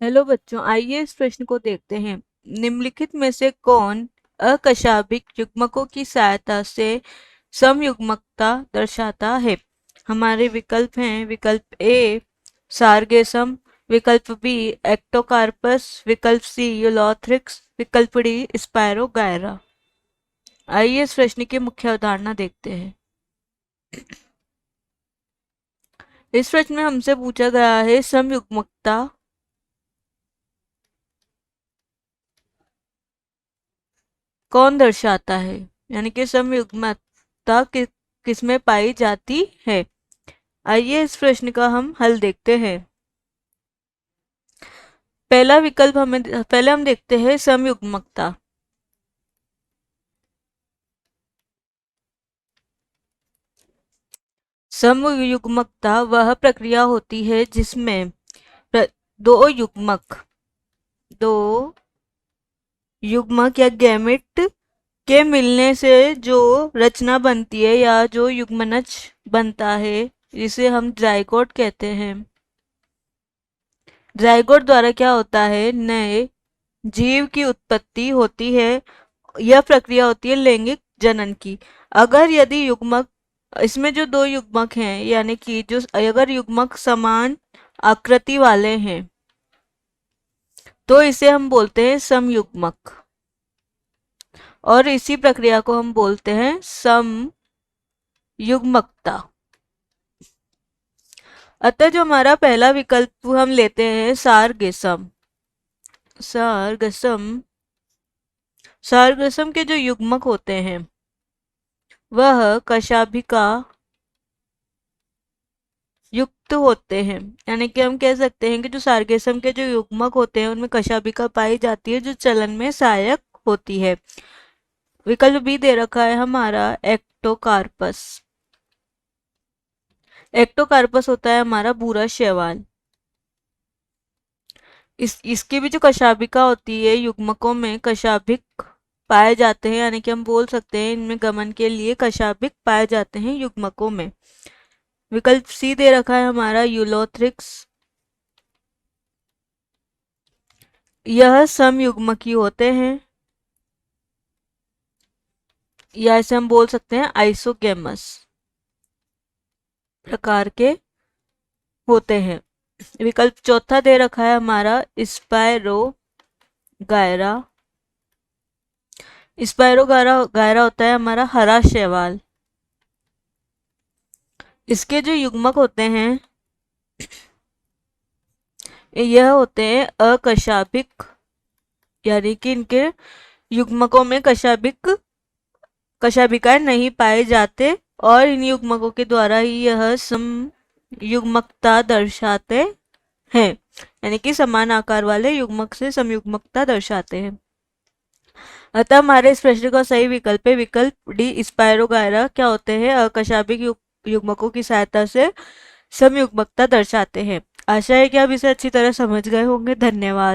Hello बच्चों, आइए इस प्रश्न को देखते हैं। निम्नलिखित में से कौन अकशाबिक युग्मकों की सहायता से समयुग्मकता दर्शाता है? हमारे विकल्प हैं। विकल्प ए सारगेसम, विकल्प बी एक्टोकार्पस, विकल्प सी यूलोथ्रिक्स, विकल्प डी स्पायरोगायरा। आइए इस प्रश्न की मुख्य अवधारणा देखते हैं। इस प्रश्न में हमसे पूछा गया है समयुग्मकता कौन दर्शाता है, यानी कि समयुग्मकता किसमें पाई जाती है। आइए इस प्रश्न का हम हल देखते हैं। पहला विकल्प पहले हम देखते हैं समयुग्मकता। समयुग्मकता वह प्रक्रिया होती है जिसमें दो दो युग्मक या गैमेट के मिलने से जो रचना बनती है या जो युग्मनज बनता है, जिसे हम जाइगोट कहते हैं। जाइगोट द्वारा क्या होता है, नए जीव की उत्पत्ति होती है। यह प्रक्रिया होती है लैंगिक जनन की। अगर यदि युग्मक, इसमें जो दो युग्मक हैं, यानी कि जो अगर युग्मक समान आकृति वाले हैं तो इसे हम बोलते हैं समयुग्मक, और इसी प्रक्रिया को हम बोलते हैं समयुग्मकता। अतः जो हमारा पहला विकल्प हम लेते हैं सारगेसम। सारगसम सारगसम के जो युग्मक होते हैं वह कशाभिका युक्त होते हैं, यानी कि हम कह सकते हैं कि जो सारगेसम के जो युग्मक होते हैं उनमें कशाभिका पाई जाती है जो चलन में सहायक होती है। विकल्प बी दे रखा है हमारा एक्टोकार्पस। एक्टोकार्पस होता है हमारा भूरा शैवाल। इसकी भी जो कशाभिका होती है, युग्मकों में कशाभिक पाए जाते हैं, यानी कि हम बोल सकते हैं इनमें गमन के लिए कशाभिक पाए जाते हैं युग्मकों में। विकल्प सी दे रखा है हमारा यूलोथ्रिक्स। यह समयुग्मकी होते हैं, या इसे हम बोल सकते हैं आइसोगेमस प्रकार के होते हैं। विकल्प चौथा दे रखा है हमारा स्पायरो गायरा। स्पायरो गायरा गायरा होता है हमारा हरा शैवाल। इसके जो युग्मक होते हैं यह होते हैं अकशाभिक, यानी कि इनके युग्मकों में कशाभिकाएं नहीं पाए जाते, और इन युग्मकों के द्वारा ही यह समयुग्मकता दर्शाते हैं, यानी कि समान आकार वाले युग्मक से समयुग्मकता दर्शाते हैं। अतः हमारे इस प्रश्न का सही विकल्प है विकल्प डी स्पायरोगायरा। क्या होते हैं, अकशाभिक युग्मकों की सहायता से समयुग्मकता दर्शाते हैं। आशा है कि आप इसे अच्छी तरह समझ गए होंगे। धन्यवाद।